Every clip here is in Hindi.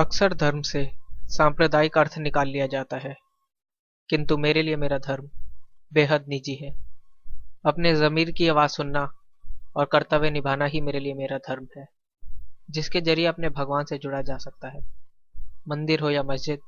अक्सर धर्म से सांप्रदायिक अर्थ निकाल लिया जाता है, किंतु मेरे लिए मेरा धर्म बेहद निजी है। अपने ज़मीर की आवाज़ सुनना और कर्तव्य निभाना ही मेरे लिए मेरा धर्म है, जिसके जरिए अपने भगवान से जुड़ा जा सकता है। मंदिर हो या मस्जिद,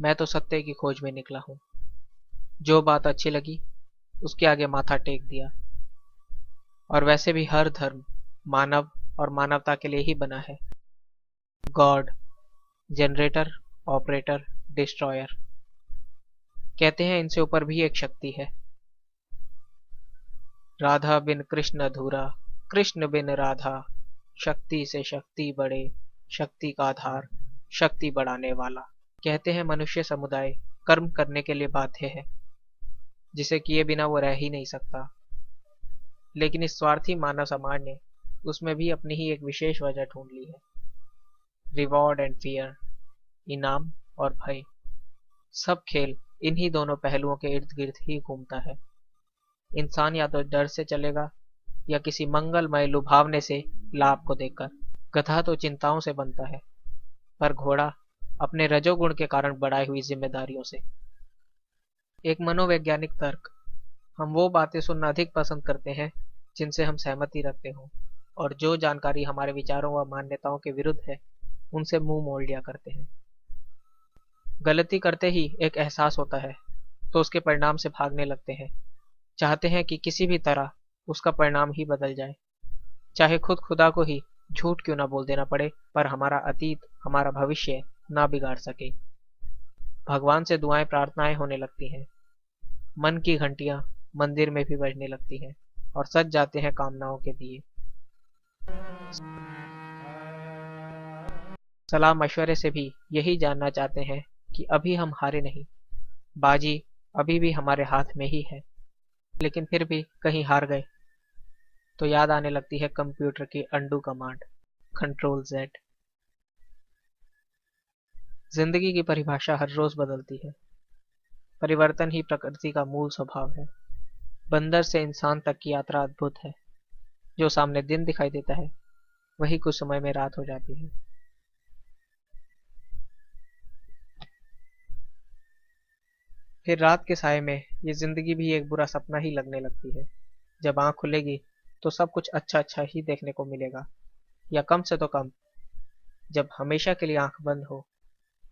मैं तो सत्य की खोज में निकला हूँ। जो बात अच्छी लगी उसके आगे माथा टेक दिया। और वैसे भी हर धर्म मानव और मानवता के लिए ही बना है। गॉड, जनरेटर, ऑपरेटर, डिस्ट्रॉयर, कहते हैं इनसे ऊपर भी एक शक्ति है। राधा बिन कृष्ण अधूरा, कृष्ण बिन राधा, शक्ति से शक्ति बढ़े, शक्ति का आधार, शक्ति बढ़ाने वाला। कहते हैं मनुष्य समुदाय कर्म करने के लिए बाध्य है, जिसे किए बिना वो रह ही नहीं सकता। लेकिन इस स्वार्थी मानव समाज ने उसमें भी अपनी ही एक विशेष वजह ढूंढ ली है। रिवॉर्ड एंड फियर, इनाम और भय, सब खेल इन्हीं दोनों पहलुओं के इर्द गिर्द ही घूमता है। इंसान या तो डर से चलेगा या किसी मंगलमय लुभावने से लाभ को देखकर। गधा तो चिंताओं से बनता है, पर घोड़ा अपने रजोगुण के कारण बढ़ाई हुई जिम्मेदारियों से। एक मनोवैज्ञानिक तर्क, हम वो बातें सुनना अधिक पसंद करते हैं जिनसे हम सहमति रखते हों, और जो जानकारी हमारे विचारों व मान्यताओं के विरुद्ध है उनसे मुंह मोड़ लिया करते हैं। गलती करते ही एक एहसास होता है तो उसके परिणाम से भागने लगते हैं, चाहते हैं कि किसी भी तरह उसका परिणाम ही बदल जाए, चाहे खुद खुदा को ही झूठ क्यों ना बोल देना पड़े, पर हमारा अतीत हमारा भविष्य ना बिगाड़ सके। भगवान से दुआएं प्रार्थनाएं होने लगती हैं, मन की घंटियां मंदिर में भी बजने लगती हैं और सज जाते हैं कामनाओं के दिए। सलाह मशवरे से भी यही जानना चाहते हैं कि अभी हम हारे नहीं, बाजी अभी भी हमारे हाथ में ही है। लेकिन फिर भी कहीं हार गए तो याद आने लगती है कंप्यूटर की अंडू कमांड, कंट्रोल जेड। जिंदगी की परिभाषा हर रोज बदलती है। परिवर्तन ही प्रकृति का मूल स्वभाव है। बंदर से इंसान तक की यात्रा अद्भुत है। जो सामने दिन दिखाई देता है वही कुछ समय में रात हो जाती है। फिर रात के साये में ये जिंदगी भी एक बुरा सपना ही लगने लगती है। जब आंख खुलेगी तो सब कुछ अच्छा अच्छा ही देखने को मिलेगा, या कम से तो कम जब हमेशा के लिए आंख बंद हो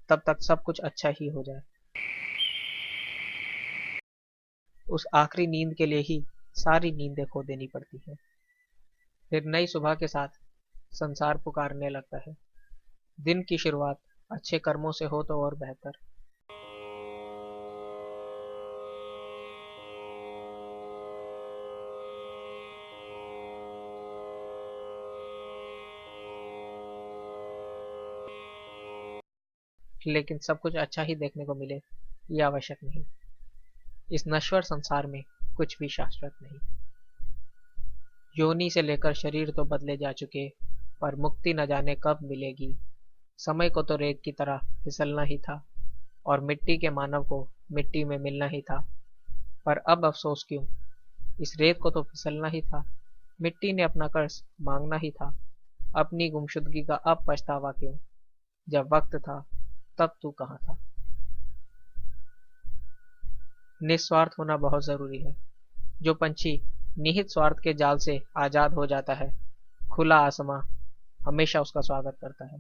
तब तक सब कुछ अच्छा ही हो जाए। उस आखिरी नींद के लिए ही सारी नींदें खो देनी पड़ती है। फिर नई सुबह के साथ संसार पुकारने लगता है। दिन की शुरुआत अच्छे कर्मों से हो तो और बेहतर। लेकिन सब कुछ अच्छा ही देखने को मिले ये आवश्यक नहीं। इस नश्वर संसार में कुछ भी शाश्वत नहीं। योनि से लेकर शरीर तो बदले जा चुके, पर मुक्ति न जाने कब मिलेगी। समय को तो रेत की तरह फिसलना ही था और मिट्टी के मानव को मिट्टी में मिलना ही था। पर अब अफसोस क्यों, इस रेत को तो फिसलना ही था, मिट्टी ने अपना कर्ज मांगना ही था। अपनी गुमशुदगी का अब पछतावा क्यों, जब वक्त था तब तू कहाँ था। निस्वार्थ होना बहुत जरूरी है। जो पंछी निहित स्वार्थ के जाल से आजाद हो जाता है, खुला आसमां हमेशा उसका स्वागत करता है।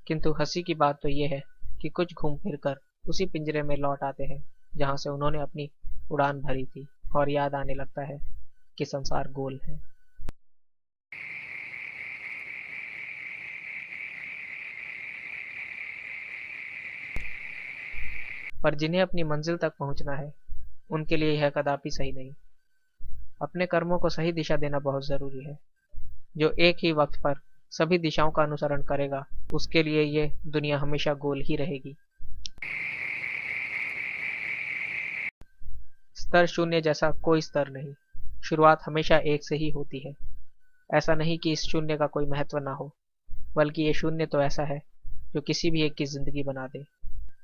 किंतु हंसी की बात तो यह है कि कुछ घूम फिर कर उसी पिंजरे में लौट आते हैं जहां से उन्होंने अपनी उड़ान भरी थी, और याद आने लगता है कि संसार गोल है। पर जिन्हें अपनी मंजिल तक पहुंचना है उनके लिए यह कदापि सही नहीं। अपने कर्मों को सही दिशा देना बहुत जरूरी है। जो एक ही वक्त पर सभी दिशाओं का अनुसरण करेगा उसके लिए ये दुनिया हमेशा गोल ही रहेगी। स्तर शून्य जैसा कोई स्तर नहीं। शुरुआत हमेशा एक से ही होती है। ऐसा नहीं कि इस शून्य का कोई महत्व ना हो, बल्कि ये शून्य तो ऐसा है जो किसी भी एक की जिंदगी बना दे।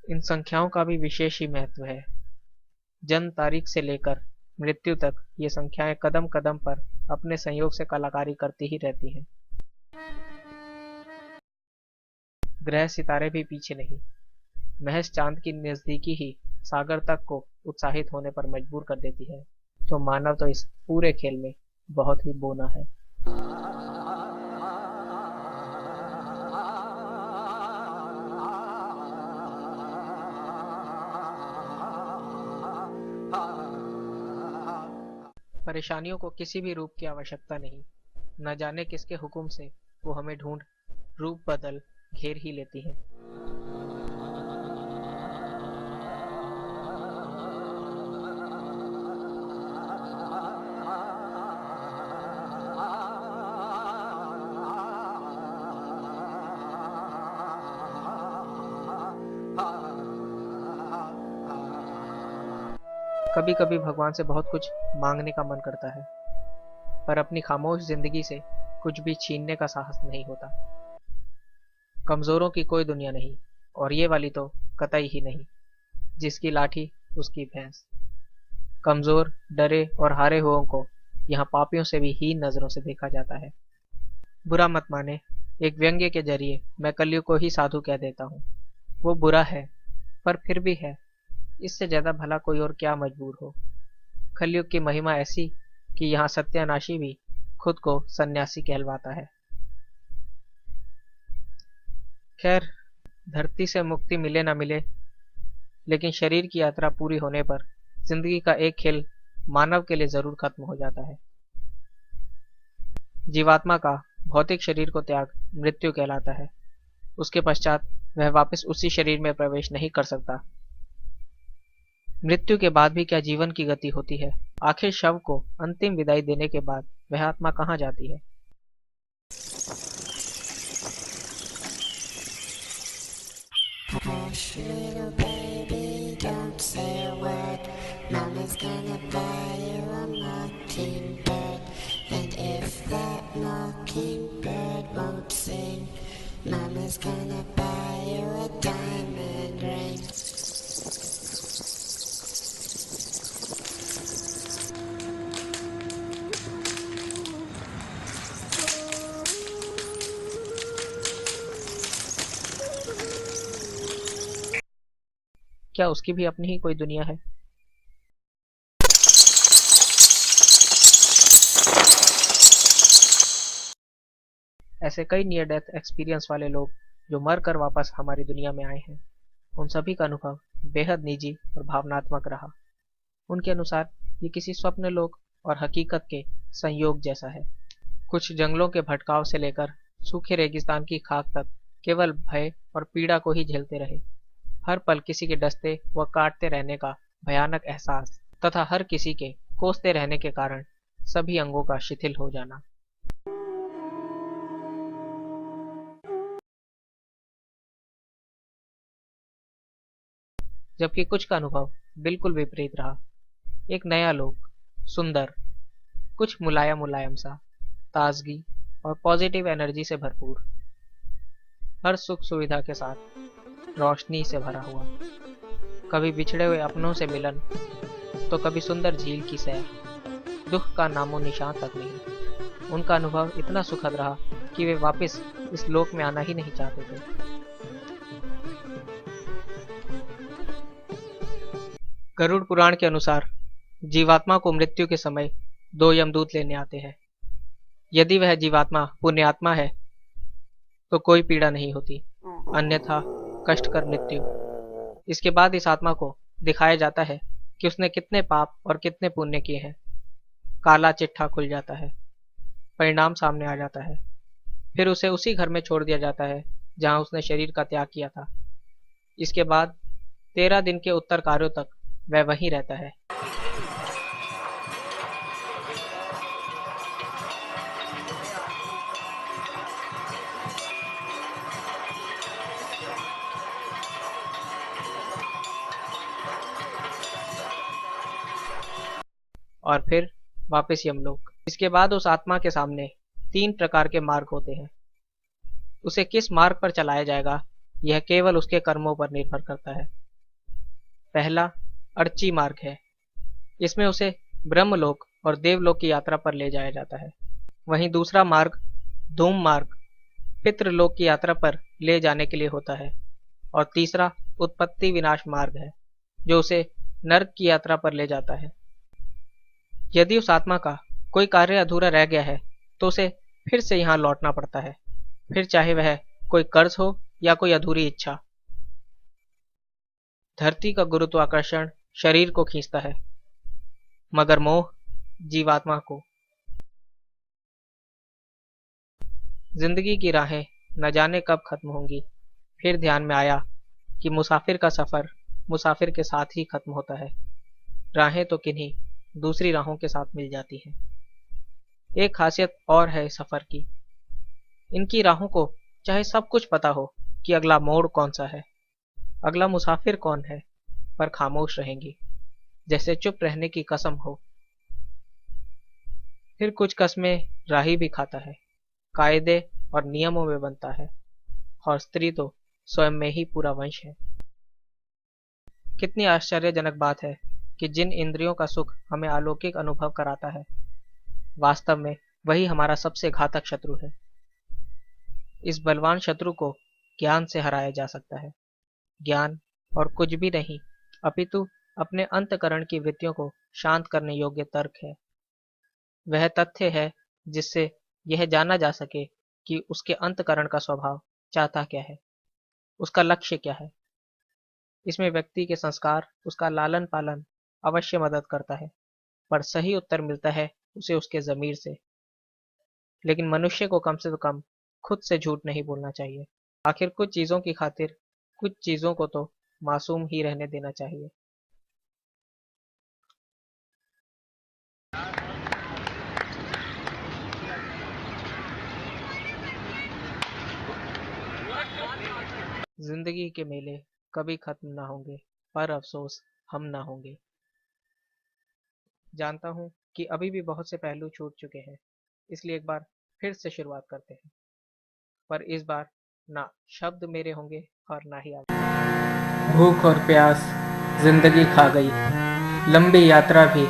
इन संख्याओं का भी विशेष ही महत्व है। जन्म तारीख से लेकर मृत्यु तक ये संख्याएं कदम कदम पर अपने संयोग से कलाकारी करती ही रहती हैं। ग्रह सितारे भी पीछे नहीं। महज चांद की नजदीकी ही सागर तक को उत्साहित होने पर मजबूर कर देती है। तो मानव तो इस पूरे खेल में बहुत ही बोना है। परेशानियों को किसी भी रूप की आवश्यकता नहीं। न जाने किसके हुक्म से वो हमें ढूंढ रूप बदल घेर ही लेती हैं। कभी कभी भगवान से बहुत कुछ मांगने का मन करता है, पर अपनी खामोश जिंदगी से कुछ भी छीनने का साहस नहीं होता। कमजोरों की कोई दुनिया नहीं, और ये वाली तो कतई ही नहीं। जिसकी लाठी उसकी भैंस। कमजोर, डरे और हारे हुओं को यहाँ पापियों से भी हीन नजरों से देखा जाता है। बुरा मत माने, एक व्यंग्य के जरिए मैं कलयुग को ही साधु कह देता हूँ। वो बुरा है, पर फिर भी है। इससे ज्यादा भला कोई और क्या मजबूर हो। कलयुग की महिमा ऐसी कि यहाँ सत्यानाशी भी खुद को सन्यासी कहलवाता है। खैर, धरती से मुक्ति मिले ना मिले, लेकिन शरीर की यात्रा पूरी होने पर जिंदगी का एक खेल मानव के लिए जरूर खत्म हो जाता है। जीवात्मा का भौतिक शरीर को त्याग मृत्यु कहलाता है। उसके पश्चात वह वापस उसी शरीर में प्रवेश नहीं कर सकता। मृत्यु के बाद भी क्या जीवन की गति होती है? आखिर शव को अंतिम विदाई देने के बाद वह आत्मा कहाँ जाती है? Hush, little baby, don't say a word. Mama's gonna buy you a mockingbird. And if that mockingbird won't sing, Mama's gonna buy you a diamond ring. क्या उसकी भी अपनी ही कोई दुनिया है? ऐसे कई नियर डेथ एक्सपीरियंस वाले लोग जो मर कर वापस हमारी दुनिया में आए हैं, उन सभी का अनुभव बेहद निजी और भावनात्मक रहा। उनके अनुसार ये किसी स्वप्न लोक और हकीकत के संयोग जैसा है। कुछ जंगलों के भटकाव से लेकर सूखे रेगिस्तान की खाक तक केवल भय और पीड़ा को ही झेलते रहे। हर पल किसी के डसते व काटते रहने का भयानक एहसास तथा हर किसी के कोसते रहने के कारण सभी अंगों का शिथिल हो जाना। जबकि कुछ का अनुभव बिल्कुल विपरीत रहा। एक नया लोक, सुंदर, कुछ मुलायम मुलायम सा, ताजगी और पॉजिटिव एनर्जी से भरपूर, हर सुख सुविधा के साथ रोशनी से भरा हुआ। कभी बिछड़े हुए अपनों से मिलन, तो कभी सुंदर झील की सैर। दुख का नामो निशान तक नहीं। उनका अनुभव इतना सुखद रहा कि वे वापस इस लोक में आना ही नहीं चाहते थे। गरुड़ पुराण के अनुसार जीवात्मा को मृत्यु के समय दो यमदूत लेने आते हैं। यदि वह जीवात्मा पुण्यात्मा है तो कोई पीड़ा नहीं होती, अन्यथा कष्टकर मृत्यु। इसके बाद इस आत्मा को दिखाया जाता है कि उसने कितने पाप और कितने पुण्य किए हैं। काला चिट्ठा खुल जाता है, परिणाम सामने आ जाता है। फिर उसे उसी घर में छोड़ दिया जाता है जहां उसने शरीर का त्याग किया था। इसके बाद 13 दिन के उत्तर कार्यों तक वह वहीं रहता है। और फिर वापस यमलोक। इसके बाद उस आत्मा के सामने 3 प्रकार के मार्ग होते हैं। उसे किस मार्ग पर चलाया जाएगा यह केवल उसके कर्मों पर निर्भर करता है। पहला अर्ची मार्ग है। इसमें उसे ब्रह्मलोक और देवलोक की यात्रा पर ले जाया जाता है। वहीं दूसरा मार्ग धूम मार्ग पितृलोक की यात्रा पर ले जाने के लिए होता है, और तीसरा उत्पत्ति विनाश मार्ग है, जो उसे नर्क की यात्रा पर ले जाता है। यदि उस आत्मा का कोई कार्य अधूरा रह गया है तो उसे फिर से यहाँ लौटना पड़ता है, फिर चाहे वह कोई कर्ज हो या कोई अधूरी इच्छा। धरती का गुरुत्वाकर्षण शरीर को खींचता है, मगर मोह जीवात्मा को। जिंदगी की राहें न जाने कब खत्म होंगी। फिर ध्यान में आया कि मुसाफिर का सफर मुसाफिर के साथ ही खत्म होता है। राहें तो किन्हीं दूसरी राहों के साथ मिल जाती हैं। एक खासियत और है इस सफर की, इनकी राहों को चाहे सब कुछ पता हो कि अगला मोड़ कौन सा है, अगला मुसाफिर कौन है, पर खामोश रहेंगी, जैसे चुप रहने की कसम हो। फिर कुछ कस्में राही भी खाता है, कायदे और नियमों में बनता है, और स्त्री तो स्वयं में ही पूरा वंश है। कितनी आश्चर्यजनक बात है कि जिन इंद्रियों का सुख हमें अलौकिक अनुभव कराता है, वास्तव में वही हमारा सबसे घातक शत्रु है। इस बलवान शत्रु को ज्ञान से हराया जा सकता है। ज्ञान और कुछ भी नहीं, अपितु अपने अंतकरण की वृत्तियों को शांत करने योग्य तर्क है। वह तथ्य है जिससे यह जाना जा सके कि उसके अंतकरण का स्वभाव चाहता क्या है, उसका लक्ष्य क्या है। इसमें व्यक्ति के संस्कार, उसका लालन पालन अवश्य मदद करता है, पर सही उत्तर मिलता है उसे उसके ज़मीर से। लेकिन मनुष्य को कम से कम खुद से झूठ नहीं बोलना चाहिए। आखिर कुछ चीज़ों की खातिर कुछ चीज़ों को तो मासूम ही रहने देना चाहिए। जिंदगी के मेले कभी खत्म ना होंगे, पर अफसोस हम ना होंगे। जानता हूँ कि अभी भी बहुत से पहलू छूट चुके हैं, इसलिए एक बार फिर से शुरुआत करते हैं। पर इस बार ना शब्द मेरे होंगे और ना ही आगे। भूख और प्यास जिंदगी खा गई, लंबी यात्रा भी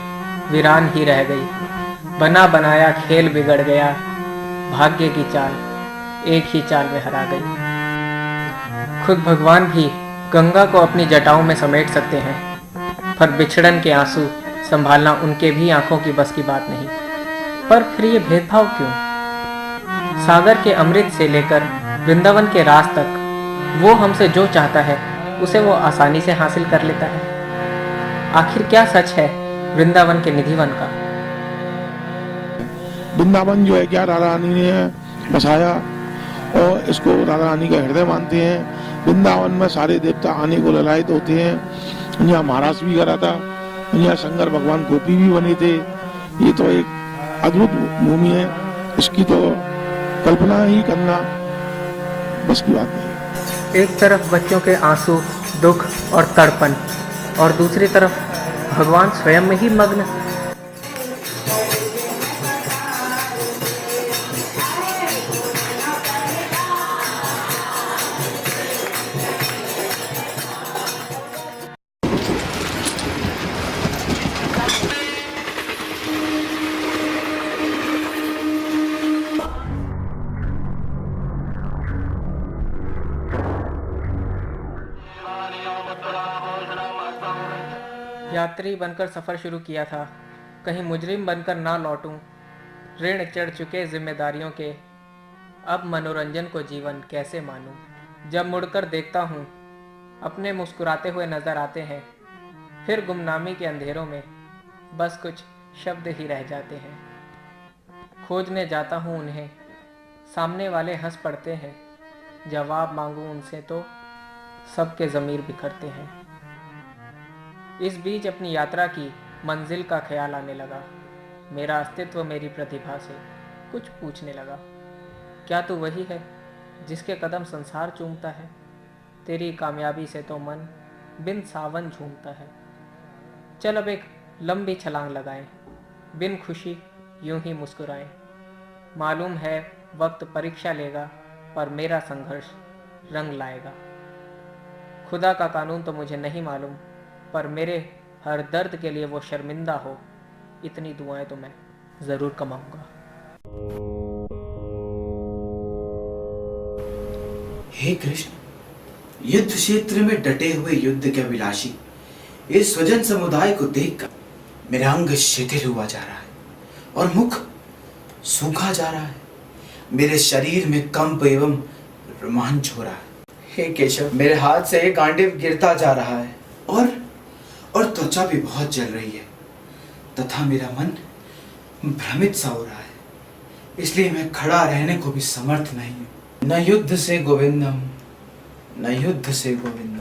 वीरान ही रह गई। बना बनाया खेल बिगड़ गया, भाग्य की चाल एक ही चाल में हरा गई। खुद भगवान भी गंगा को अपनी जटाओं में समेट सकते हैं, पर बिछड़न के आंसू संभालना उनके भी आंखों की बस की बात नहीं। पर फिर ये भेदभाव क्यों? सागर के अमृत से लेकर वृंदावन के रास तक वो हमसे जो चाहता है उसे वो आसानी से हासिल कर लेता है। आखिर क्या सच है वृंदावन के निधिवन का? वृंदावन जो है क्या राधा रानी ने बसाया और इसको राधा रानी का हृदय मानते हैं। वृंदावन में सारे देवता आने को ललायत होते हैं। यहाँ महाराज भी करा था, यहाँ शंकर भगवान गोपी भी बने थे। ये तो एक अद्भुत भूमि है, इसकी तो कल्पना ही करना बस की बात नहीं। एक तरफ बच्चों के आंसू, दुख और तड़पन, और दूसरी तरफ भगवान स्वयं में ही मग्न। यात्री बनकर सफ़र शुरू किया था, कहीं मुजरिम बनकर ना लौटूं। ऋण चढ़ चुके जिम्मेदारियों के, अब मनोरंजन को जीवन कैसे मानूं। जब मुड़कर देखता हूँ अपने मुस्कुराते हुए नज़र आते हैं, फिर गुमनामी के अंधेरों में बस कुछ शब्द ही रह जाते हैं। खोजने जाता हूँ उन्हें, सामने वाले हंस पड़ते हैं। जवाब मांगूं उनसे तो सबके ज़मीर बिखरते हैं। इस बीच अपनी यात्रा की मंजिल का ख्याल आने लगा। मेरा अस्तित्व मेरी प्रतिभा से कुछ पूछने लगा। क्या तू वही है जिसके कदम संसार चूमता है? तेरी कामयाबी से तो मन बिन सावन झूमता है। चल अब एक लंबी छलांग लगाएं, बिन खुशी यूं ही मुस्कुराएं। मालूम है वक्त परीक्षा लेगा, पर मेरा संघर्ष रंग लाएगा। खुदा का कानून तो मुझे नहीं मालूम, पर मेरे हर दर्द के लिए वो शर्मिंदा हो, इतनी दुआएं तो मैं ज़रूर कमाऊंगा। हे कृष्ण, युद्ध क्षेत्र में डटे हुए युद्ध के अभिलाषी इस स्वजन समुदाय को देखकर मेरा अंग शिथिल हुआ जा रहा है और मुख सूखा जा रहा है। मेरे शरीर में कंप एवं रोमांच हो रहा है। हे केशव, मेरे हाथ से एक गांडीव गिरता जा रहा है और त्वचा भी बहुत जल रही है तथा मेरा मन भ्रमित सा हो रहा है, इसलिए मैं खड़ा रहने को भी समर्थ नहीं हूं। न युद्ध से गोविंदम, न युद्ध से गोविंदम।